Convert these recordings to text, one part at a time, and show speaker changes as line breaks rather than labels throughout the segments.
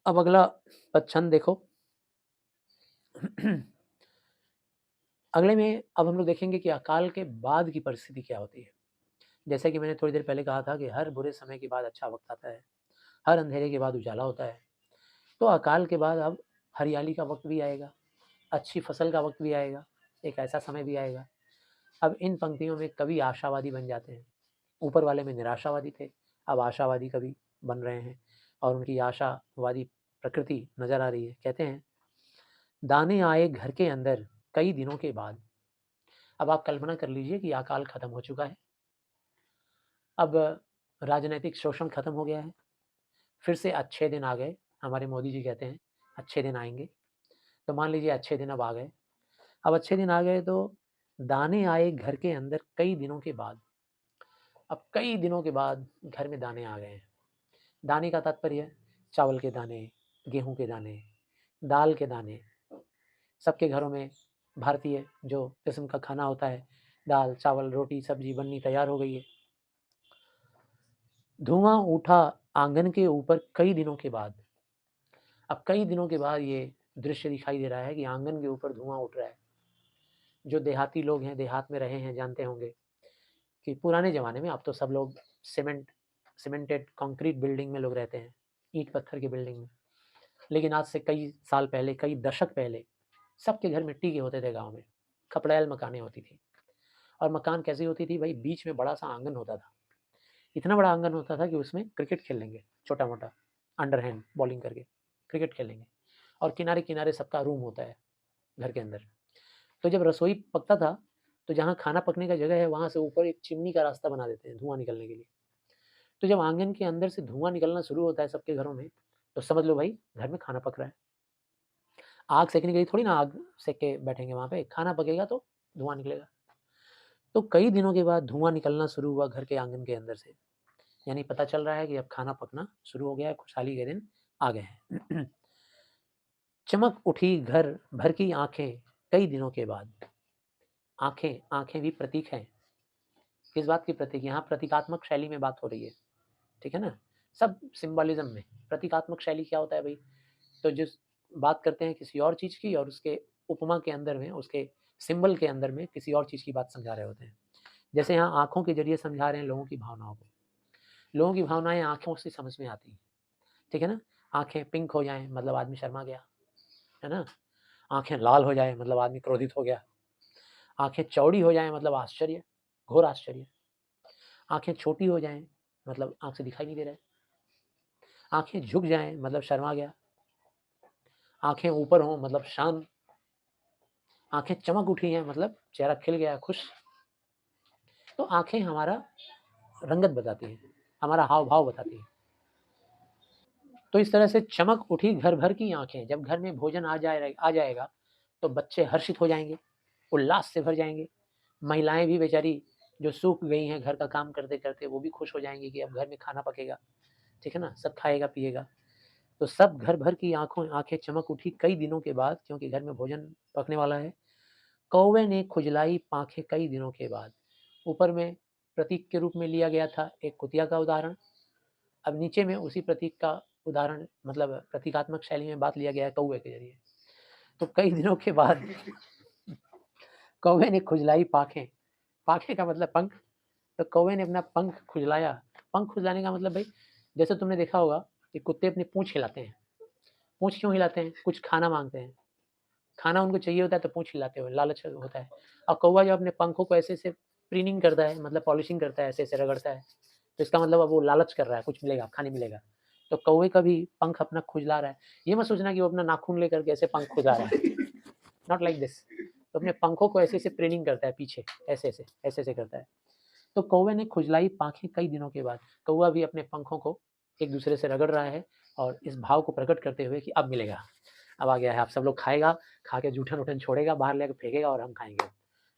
अब अगला पद छंद देखो। अगले में अब हम लोग देखेंगे कि अकाल के बाद की परिस्थिति क्या होती है। जैसे कि मैंने थोड़ी देर पहले कहा था कि हर बुरे समय के बाद अच्छा वक़्त आता है, हर अंधेरे के बाद उजाला होता है। तो अकाल के बाद अब हरियाली का वक़्त भी आएगा, अच्छी फसल का वक़्त भी आएगा, एक ऐसा समय भी आएगा। अब इन पंक्तियों में कवि आशावादी बन जाते हैं। ऊपर वाले में निराशावादी थे, अब आशावादी कवि बन रहे हैं और उनकी आशावादी प्रकृति नज़र आ रही है। कहते हैं, दाने आए घर के अंदर कई दिनों के बाद। अब आप कल्पना कर लीजिए कि अकाल खत्म हो चुका है। अब राजनैतिक शोषण खत्म हो गया है। फिर से अच्छे दिन आ गए। हमारे मोदी जी कहते हैं अच्छे दिन आएँगे। तो मान लीजिए अच्छे दिन अब आ गए। अब अच्छे दिन आ गए तो दाने आए घर के अंदर कई दिनों के बाद। अब कई दिनों के बाद घर में दाने आ गए हैं। दाने का तात्पर्य चावल के दाने, गेहूँ के दाने, दाल के दाने। सबके घरों में भारतीय जो किस्म का खाना होता है, दाल, चावल, रोटी, सब्जी बननी तैयार हो गई है। धुआँ उठा आँगन के ऊपर कई दिनों के बाद। अब कई दिनों के बाद ये दृश्य दिखाई दे रहा है कि आँगन के ऊपर धुआँ उठ रहा है। जो देहाती लोग हैं, देहात में रहे हैं, जानते होंगे कि पुराने ज़माने में, अब तो सब लोग सीमेंटेड कंक्रीट बिल्डिंग में लोग रहते हैं, ईंट पत्थर की बिल्डिंग में। लेकिन आज से कई साल पहले, कई दशक पहले सबके घर मिट्टी के होते थे गाँव में। खपड़ैल मकानें होती थी और मकान कैसी होती थी भाई, बीच में बड़ा-सा आँगन होता था। इतना बड़ा आँगन होता था कि उसमें क्रिकेट खेल लेंगे, छोटा-मोटा, अंडरहैंड बॉलिंग करके क्रिकेट खेलेंगे और किनारे-किनारे सबका रूम होता है घर के अंदर। तो जब रसोई पकता था, तो जहाँ खाना पकने का जगह है, वहाँ से ऊपर एक चिमनी का रास्ता बना देते हैं धुआँ निकलने के लिए। तो जब आँगन के अंदर से धुआँ निकलना शुरू होता है सबके घरों में, तो समझ लो भाई घर में खाना पक रहा है। आग सेकने के लिए थोड़ी ना आग सेक के बैठेंगे वहाँ पे, खाना पकेगा तो धुआँ निकलेगा। तो कई दिनों के बाद धुआँ निकलना शुरू हुआ घर के आँगन के अंदर से, यानी पता चल रहा है कि अब खाना पकना शुरू हो गया है, खुशहाली के दिन आ गए हैं। चमक उठी घर भर की आँखें कई दिनों के बाद। आँखें, आँखें भी प्रतीक हैं। किस बात की प्रतीक? यहाँ प्रतीकात्मक शैली में बात हो रही है, ठीक है ना? सब सिंबॉलिज़्म में। प्रतीकात्मक शैली क्या होता है भई? तो जिस बात करते हैं किसी और चीज़ की और उसके उपमा के अंदर में, उसके सिंबल के अंदर में किसी और चीज़ की बात समझा रहे होते हैं। जैसे यहाँ आँखों के ज़रिए समझा रहे हैं लोगों की भावनाओं को। लोगों की भावनाएँ आँखों से समझ में आती हैं, ठीक है ना? आँखें पिंक हो जाएँ मतलब आदमी शर्मा गया, है ना? आँखें लाल हो जाएँ मतलब आदमी क्रोधित हो गया। आँखें चौड़ी हो जाएँ मतलब आश्चर्य, घोर आश्चर्य। आँखें छोटी हो जाएँ मतलब आँख से दिखाई नहीं दे रहा है। आँखें झुक जाएँ मतलब शर्मा गया। आँखें ऊपर हों मतलब शांत। आँखें चमक उठी हैं मतलब चेहरा खिल गया, खुश। तो आँखें हमारा रंगत बताती हैं, हमारा हाव-भाव बताती हैं। तो इस तरह से चमक उठी घर भर की आँखें, जब घर में भोजन आ जाएगा, तो बच्चे हर्षित हो जाएँगे, उल्लास से भर जाएँगे। महिलाएँ भी बेचारी जो सूख गई हैं घर का काम करते-करते, वो भी खुश हो जाएँगी कि अब घर में खाना पकेगा, ठीक है ना? सब खाएगा-पिएगा। तो सब घर भर की आँखें चमक उठी कई दिनों के बाद, क्योंकि घर में भोजन पकने वाला है। कौवे ने खुजलाई पाँखें कई दिनों के बाद। ऊपर में प्रतीक के रूप में लिया गया था एक कुतिया का उदाहरण, अब नीचे में उसी प्रतीक का उदाहरण मतलब प्रतीकात्मक शैली में बात लिया गया है कौवे के ज़रिए। तो कई दिनों के बाद कौवे ने खुजलाई पाँखें, पाँखें का मतलब पंख, तो कौवे ने अपना पंख खुजलाया। पंख खुजलाने का मतलब भई, जैसे तुमने देखा होगा कि कुत्ते अपनी पूँछ हिलाते हैं। पूँछ क्यों हिलाते हैं? कुछ खाना माँगते हैं। खाना उनको चाहिए होता है तो पूँछ हिलाते हुए, लालच होता है। और कौवा जब अपने पंखों को ऐसे-ऐसे प्रीनिंग करता है, मतलब पॉलिशिंग करता है, ऐसे-ऐसे रगड़ता है, तो इसका मतलब अब वो लालच कर रहा है, कुछ मिलेगा, खाने मिलेगा। तो कौवे का भी पंख अपना खुजला रहा है। ये मत सोचना कि वो अपना नाखून लेकर के ऐसे पंख खुजा रहा है, नॉट लाइक दिस। तो अपने पंखों को ऐसे-ऐसे प्रीनिंग करता है पीछे, ऐसे-ऐसे, ऐसे-ऐसे करता है। तो कौवे ने खुजलाई पाँखें कई दिनों के बाद। कौवा भी अपने पंखों को एक-दूसरे से रगड़ रहा है और इस भाव को प्रकट करते हुए कि अब मिलेगा। अब आ गया है, अब सब लोग खाएगा, खा के जूठन-वूठन छोड़ेगा, बाहर लेके फेंकेगा और हम खाएँगे।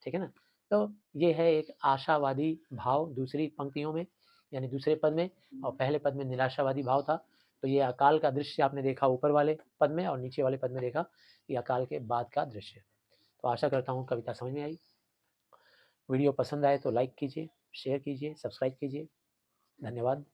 ठीक है ना? तो ये है एक आशावादी भाव दूसरी पंक्तियों में, यानी दूसरे पद में, और पहले पद में निराशावादी भाव था। तो ये अकाल का दृश्य आपने देखा ऊपर वाले पद में और नीचे वाले पद में देखा ये अकाल के बाद का दृश्य। तो आशा करता हूँ कविता समझ में आई। वीडियो पसंद आए तो लाइक कीजिए, शेयर कीजिए, सब्सक्राइब कीजिए। धन्यवाद।